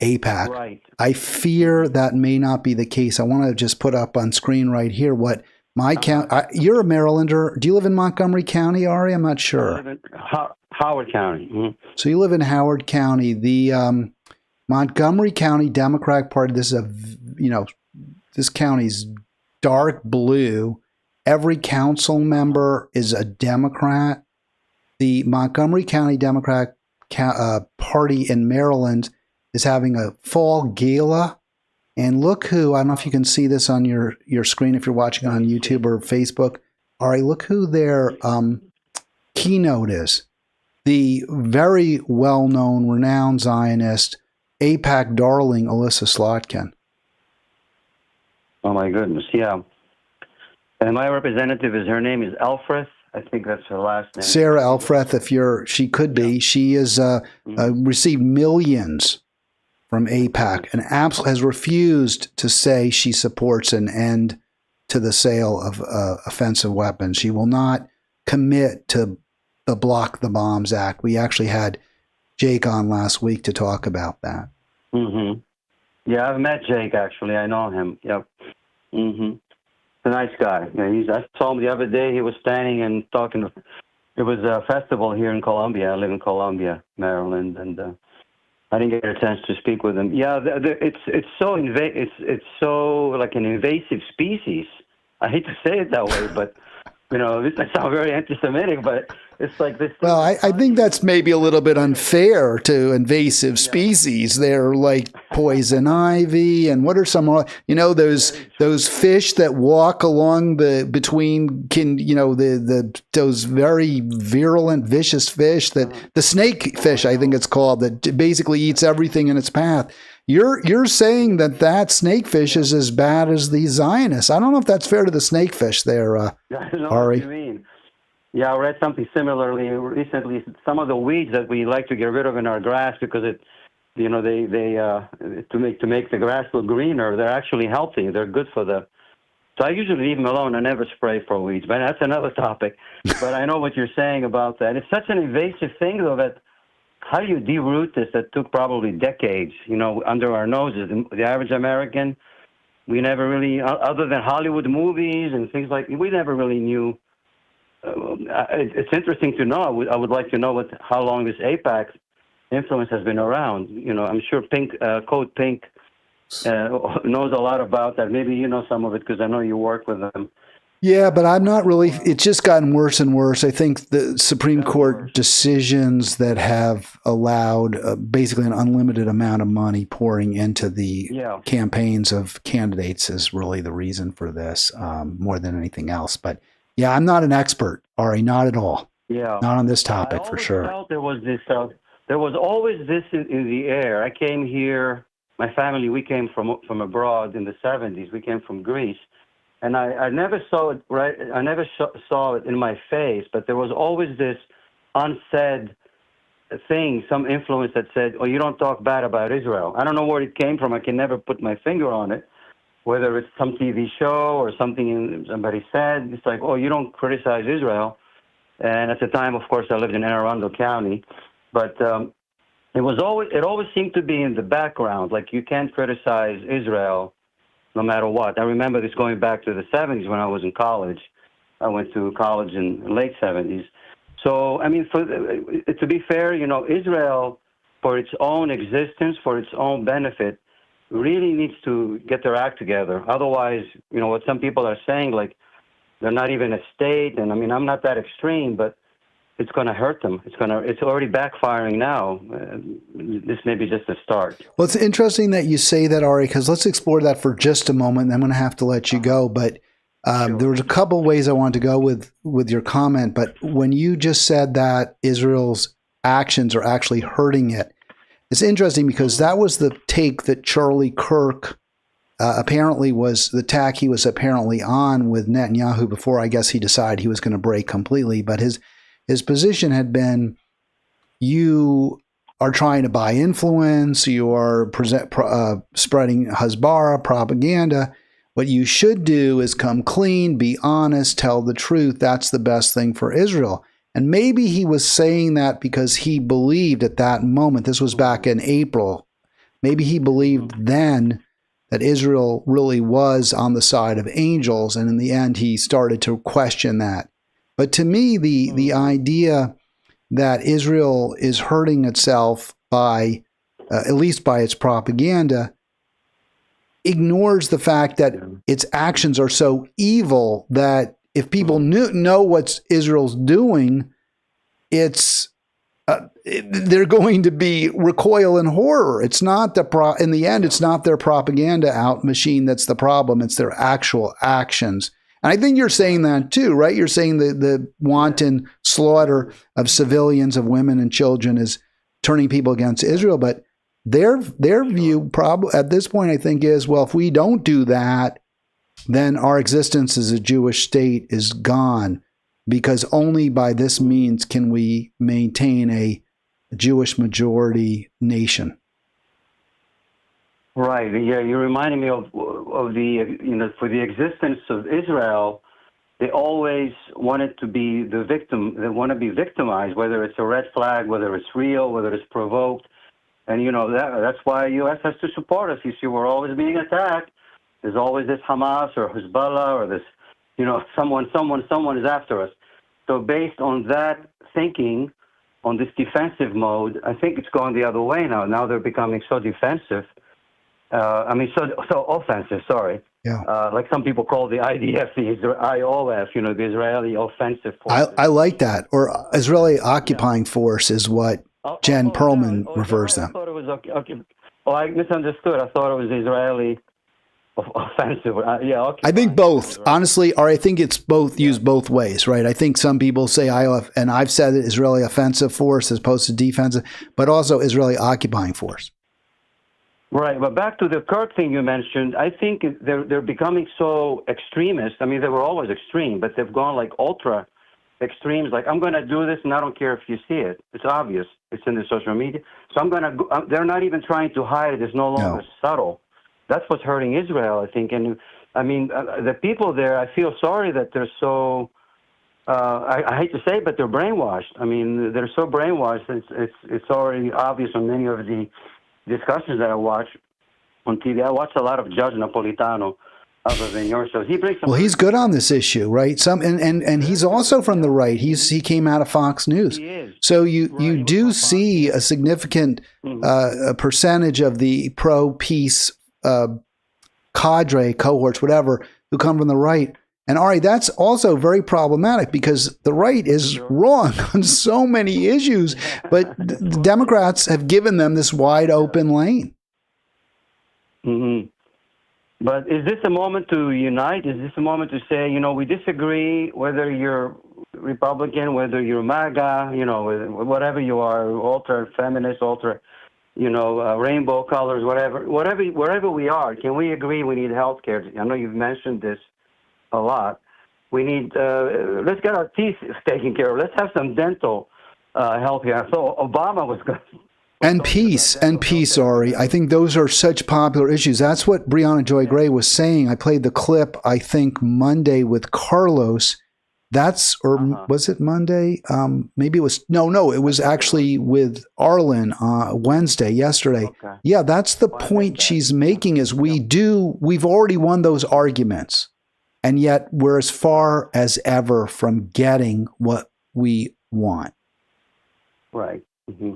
AIPAC. Right. I fear that may not be the case. I want to just put up on screen right here what my county. You're a Marylander. Do you live in Montgomery County, Ari? I'm not sure. I live in Howard County. Mm-hmm. So you live in Howard County. The Montgomery County Democratic Party. This is this county's dark blue. Every council member is a Democrat. The Montgomery County Democratic Party in Maryland is having a fall gala. And look who, I don't know if you can see this on your screen if you're watching on YouTube or Facebook. All right, look who their keynote is. The very well-known, renowned Zionist, AIPAC darling, Alyssa Slotkin. Oh, my goodness, yeah. And my representative her name is Elfreth. I think that's her last name. Sarah Elfreth, she could be. Yeah. She is received millions from AIPAC and has refused to say she supports an end to the sale of offensive weapons. She will not commit to the Block the Bombs Act. We actually had Jake on last week to talk about that. Mm-hmm. Yeah, I've met Jake, actually. I know him. Yep. Mm-hmm. A nice guy. Yeah, I saw him the other day. He was standing and talking. It was a festival here in Columbia. I live in Columbia, Maryland, and I didn't get a chance to speak with him. Yeah, it's so like an invasive species. I hate to say it that way, but this might sound very anti-Semitic, but it's like this. Well, I think that's maybe a little bit unfair to invasive species. They're like poison ivy, and what are some those fish that walk along those very virulent, vicious fish the snake fish, I think it's called, that basically eats everything in its path. You're saying that snakefish is as bad as the Zionists. I don't know if that's fair to the snakefish there, I know Ari. What you mean. Yeah, I read something similarly recently. Some of the weeds that we like to get rid of in our grass because they to make the grass look greener, they're actually healthy. They're good for the. So I usually leave them alone. I never spray for weeds, but that's another topic. But I know what you're saying about that. It's such an invasive thing, though, that how do you deroot this? That took probably decades, under our noses. The average American, we never really, other than Hollywood movies and things like, we never really knew. It's interesting to know. I would like to know how long this AIPAC influence has been around. I'm sure Code Pink knows a lot about that. Maybe you know some of it because I know you work with them. Yeah, but I'm not really. It's just gotten worse and worse. I think the Supreme Court decisions that have allowed basically an unlimited amount of money pouring into the campaigns of candidates is really the reason for this, more than anything else. But yeah, I'm not an expert, Ari, not at all. Yeah, not on this topic for sure. I felt there was this there was always this in the air. I came here, my family, we came from abroad in the 70s. We came from Greece. And I never saw it, right? I never saw it in my face, but there was always this unsaid thing, some influence that said, oh, you don't talk bad about Israel. I don't know where it came from. I can never put my finger on it, whether it's some TV show or something somebody said. It's like, oh, you don't criticize Israel. And at the time, of course, I lived in Anne Arundel County, but it always seemed to be in the background, like you can't criticize Israel no matter what. I remember this going back to the 70s when I was in college. I went to college in the late 70s. So, I mean, to be fair, you know, Israel, for its own existence, for its own benefit, really needs to get their act together. Otherwise, you know, what some people are saying, like, they're not even a state, and I mean, I'm not that extreme, but it's going to hurt them. It's already backfiring now. This may be just a start. Well, it's interesting that you say that, Ari, because let's explore that for just a moment, and I'm going to have to let you go. But Sure. there was a couple ways I wanted to go with your comment. But when you just said that Israel's actions are actually hurting it, it's interesting because that was the take that Charlie Kirk apparently was, the tack he was apparently on with Netanyahu before I guess he decided he was going to break completely. But his position had been, you are trying to buy influence, you are spreading Hasbara propaganda. What you should do is come clean, be honest, tell the truth. That's the best thing for Israel. And maybe he was saying that because he believed at that moment, this was back in April, maybe he believed then that Israel really was on the side of angels. And in the end, he started to question that. But to me, the idea that Israel is hurting itself by, at least by its propaganda, ignores the fact that its actions are so evil that if people know what Israel's doing, they're going to be recoil in horror. It's not in the end, it's not their propaganda out machine that's the problem. It's their actual actions. And I think you're saying that too, right? You're saying the wanton slaughter of civilians, of women and children is turning people against Israel. But their view probably at this point, I think, is, well, if we don't do that, then our existence as a Jewish state is gone, because only by this means can we maintain a Jewish majority nation. Right. Yeah, you're reminding me of the, you know, for the existence of Israel, they always wanted to be the victim. They want to be victimized, whether it's a red flag, whether it's real, whether it's provoked. And, you know, that's why U.S. has to support us. You see, we're always being attacked. There's always this Hamas or Hezbollah or this, you know, someone is after us. So based on that thinking, on this defensive mode, I think it's going the other way now. Now they're becoming so defensive. So offensive, sorry. Yeah. Like some people call the IDF, the IOF, you know, the Israeli offensive force. I like that. Or Israeli occupying force is what Jen Perlman refers to them. I thought it was okay. Oh, I misunderstood. I thought it was Israeli offensive. I think both. Right. Honestly, or I think it's both used both ways, right? I think some people say IOF, and I've said it, Israeli offensive force as opposed to defensive, but also Israeli occupying force. Right, but back to the Kirk thing you mentioned, I think they're becoming so extremist. I mean, they were always extreme, but they've gone like ultra extremes. Like, I'm going to do this, and I don't care if you see it. It's obvious. It's in the social media. So I'm going to. They're not even trying to hide it. It's no longer subtle. That's what's hurting Israel, I think. And I mean, the people there, I feel sorry that they're so. I hate to say it, but they're brainwashed. I mean, they're so brainwashed. It's already obvious on many of the discussions that I watch on TV. I watch a lot of Judge Napolitano, other than your shows. He brings some. Well, he's good on this issue, right? And he's also from the right. He came out of Fox News. He is. So you do see a significant percentage of the pro-peace cadre, cohorts, whatever, who come from the right. And Ari, that's also very problematic because the right is wrong on so many issues, but the Democrats have given them this wide open lane. Mm-hmm. But is this a moment to unite? Is this a moment to say, you know, we disagree whether you're Republican, whether you're MAGA, whatever you are, ultra feminist, ultra, rainbow colors, wherever we are, can we agree we need health care? I know you've mentioned this a lot. We need, let's get our teeth taken care of. Let's have some dental health care. So Obama was good. And peace, Ari. I think those are such popular issues. That's what Brianna Joy Gray was saying. I played the clip, I think, Monday with Carlos. Was it Monday? Maybe it was, no, it was actually with Arlen Wednesday, yesterday. Okay. Yeah, that's the point she's making is we've already won those arguments. And yet we're as far as ever from getting what we want. Right. Mm-hmm.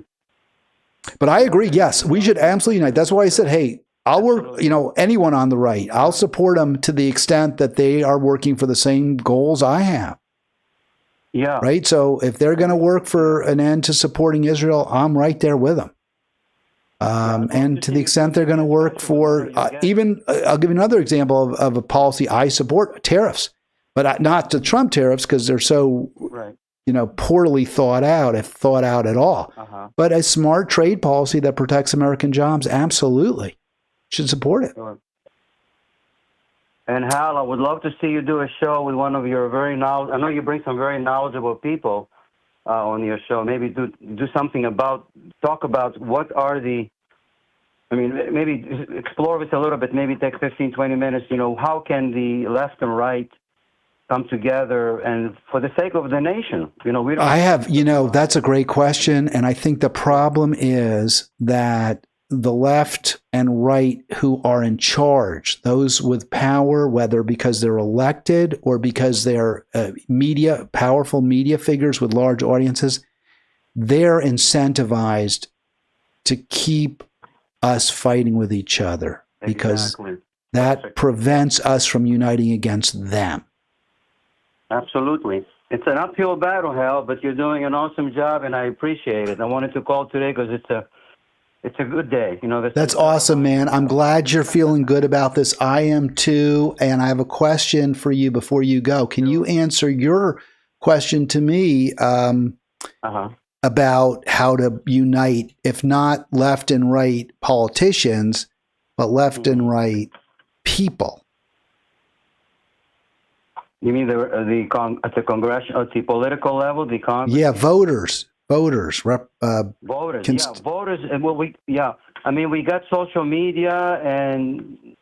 But I agree. Yes, we should absolutely unite. That's why I said, hey, I'll work, anyone on the right, I'll support them to the extent that they are working for the same goals I have. Yeah. Right. So if they're going to work for an end to supporting Israel, I'm right there with them. And to the extent they're going to work for I'll give you another example of a policy I support, tariffs, but not the Trump tariffs because they're so, poorly thought out, if thought out at all. But a smart trade policy that protects American jobs, absolutely should support it. Sure. And Hal, I would love to see you do a show with one of your I know you bring some very knowledgeable people on your show. Maybe do something talk about what are maybe explore this a little bit, maybe take 15, 20 minutes, how can the left and right come together and for the sake of the nation? That's a great question. And I think the problem is that the left and right who are in charge, those with power, whether because they're elected or because they're powerful media figures with large audiences, they're incentivized to keep us fighting with each other because that prevents us from uniting against them. Absolutely. It's an uphill battle, Hal, but you're doing an awesome job, and I appreciate it. I wanted to call today because it's a good day. That's awesome, man. I'm glad you're feeling good about this. I am too, and I have a question for you before you go. Can you answer your question to me about how to unite, if not left and right politicians, but left and right people? You mean at the congressional, at the political level, the Congress? Yeah, voters. Voters. Voters. And we got social media, and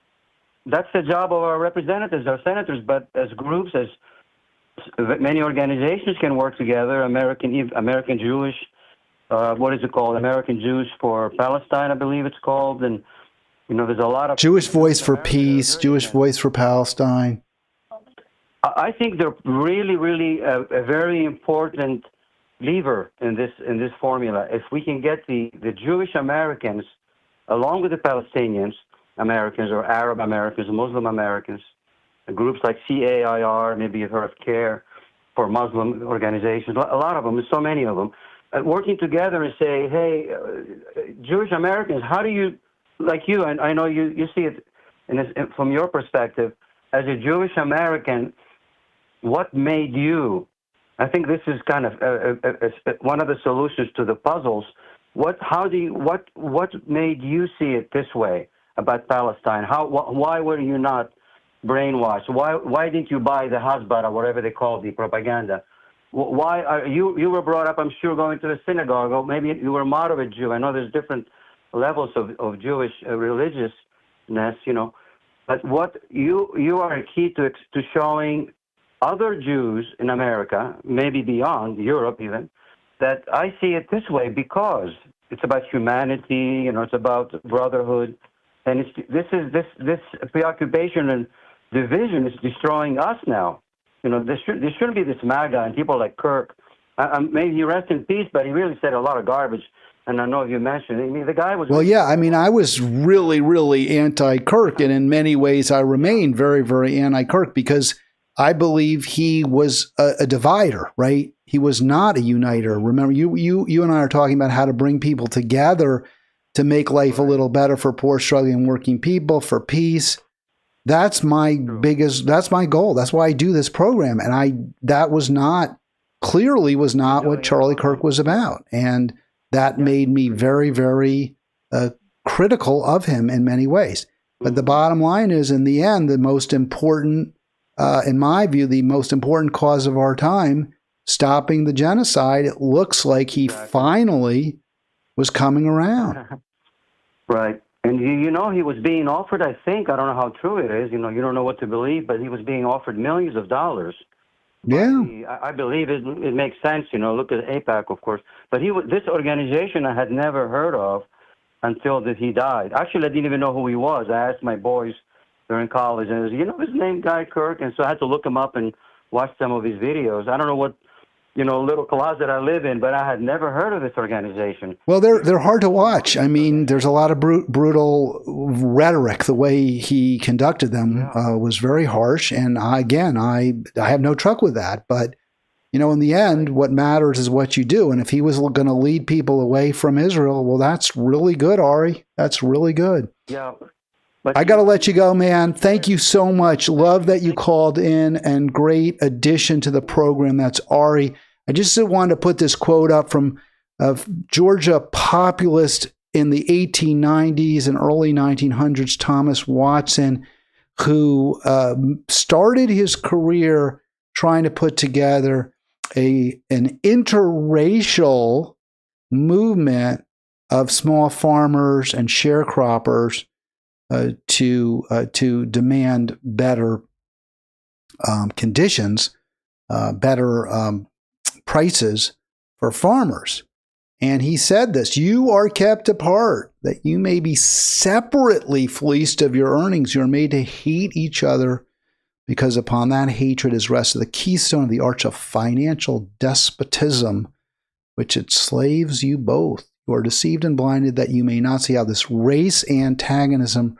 that's the job of our representatives, our senators. But as groups, as many organizations can work together. American Jewish, what is it called? American Jews for Palestine, I believe it's called. And there's a lot of Jewish Voice for Peace, Jewish Voice for Palestine. I think they're really, really a very important lever in this formula. If we can get the Jewish Americans, along with the Palestinians, Americans or Arab Americans, Muslim Americans, groups like CAIR, maybe you've heard of CARE for Muslim organizations, a lot of them, there's so many of them, working together and say, hey, Jewish Americans, how do you, like you, and I know you see it from your perspective, as a Jewish American, what made you? I think this is kind of one of the solutions to the puzzles. What made you see it this way about Palestine? Why were you not brainwashed? Why didn't you buy the Hasbara, or whatever they call the propaganda? Why are you were brought up, I'm sure, going to the synagogue, or maybe you were a moderate Jew. I know there's different levels of Jewish religiousness, but what you are a key to showing other Jews in America, maybe beyond Europe even, that I see it this way because it's about humanity, it's about brotherhood, and this preoccupation and division is destroying us now. There shouldn't be this MAGA and people like Kirk. Maybe he rest in peace, but he really said a lot of garbage. And I know you mentioned the guy was. Well, yeah. I was really, really anti-Kirk, and in many ways, I remain very, very anti-Kirk because I believe he was a divider, right? He was not a uniter. Remember, you and I are talking about how to bring people together to make life a little better for poor, struggling, working people, for peace. That's my goal. That's why I do this program. And that was not clearly was not what Charlie Kirk was about. And that made me very, very critical of him in many ways. But the bottom line is, in the end, the most important, in my view, the most important cause of our time, stopping the genocide, it looks like he finally was coming around. Right. And you know, he was being offered, I think, I don't know how true it is, you know, you don't know what to believe, but he was being offered millions of dollars. Yeah. I believe it makes sense, you know, look at AIPAC, of course. But this organization I had never heard of until he died. Actually, I didn't even know who he was. I asked my boys during college, and I was, you know, his name, Guy Kirk? And so I had to look him up and watch some of his videos. I don't know what, you know, little closet I live in, but I had never heard of this organization. Well, they're hard to watch. I mean, there's a lot of brutal rhetoric. The way he conducted them was very harsh. And I have no truck with that. But, you know, in the end, what matters is what you do. And if he was going to lead people away from Israel, well, that's really good, Ari. That's really good. Yeah. But I got to let you go, man. Thank you so much. Love that you called in, and great addition to the program. That's Ari. I just wanted to put this quote up from a Georgia populist in the 1890s and early 1900s, Thomas Watson, who started his career trying to put together an interracial movement of small farmers and sharecroppers to demand better conditions, better prices for farmers. And he said this: you are kept apart, that you may be separately fleeced of your earnings. You are made to hate each other, because upon that hatred is rested the keystone of the arch of financial despotism, which enslaves you both. You are deceived and blinded that you may not see how this race antagonism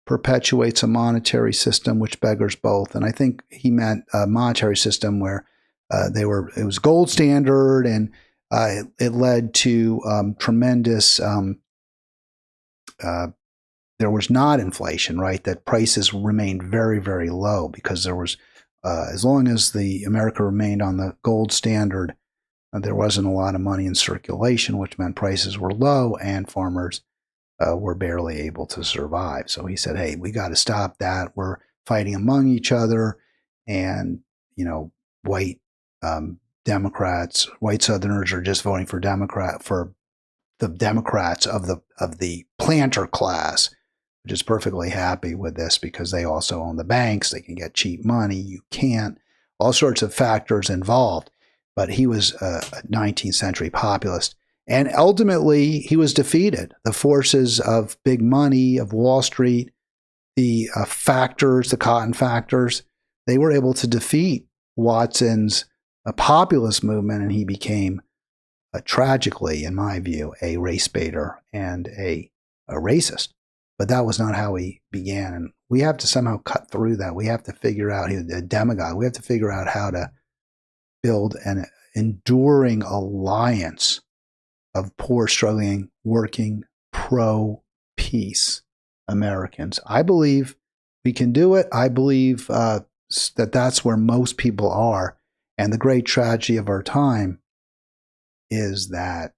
perpetuates a monetary system which beggars both. And I think he meant a monetary system where it was gold standard, and it led to tremendous, there was not inflation, right? That prices remained very, very low because there was, as long as America remained on the gold standard, there wasn't a lot of money in circulation, which meant prices were low and farmers were barely able to survive. So he said, hey, we got to stop that. We're fighting among each other, and, you know, white Democrats, white Southerners are just voting for the Democrats of the planter class, which is perfectly happy with this because they also own the banks. They can get cheap money. You can't. All sorts of factors involved. But he was a 19th century populist. And ultimately, he was defeated. The forces of big money, of Wall Street, the factors, the cotton factors, they were able to defeat Watson's populist movement, and he became, tragically, in my view, a race baiter and a racist. But that was not how he began. And we have to somehow cut through that. We have to figure out, he was a demagogue. We have to figure out how to build an enduring alliance of poor, struggling, working, pro-peace Americans. I believe we can do it. I believe that that's where most people are. And the great tragedy of our time is that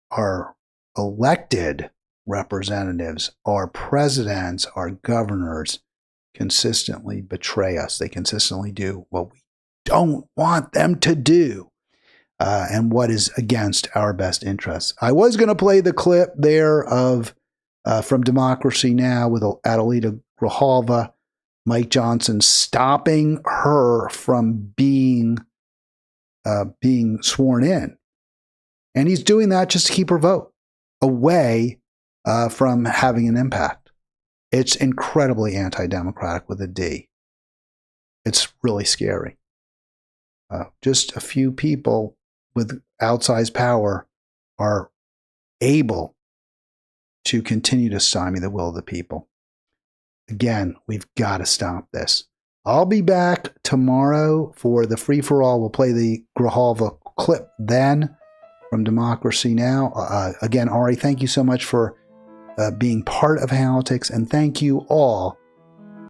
our elected representatives, our presidents, our governors consistently betray us. They consistently do what we don't want them to do, and what is against our best interests. I was going to play the clip there of from Democracy Now! With Adelita Grijalva, Mike Johnson stopping her from being sworn in. And he's doing that just to keep her vote away from having an impact. It's incredibly anti-democratic with a D. It's really scary. Just a few people with outsized power are able to continue to stymie the will of the people. Again, we've got to stop this. I'll be back tomorrow for the free-for-all. We'll play the Grijalva clip then from Democracy Now! Again, Ari, thank you so much for being part of Halitics, and thank you all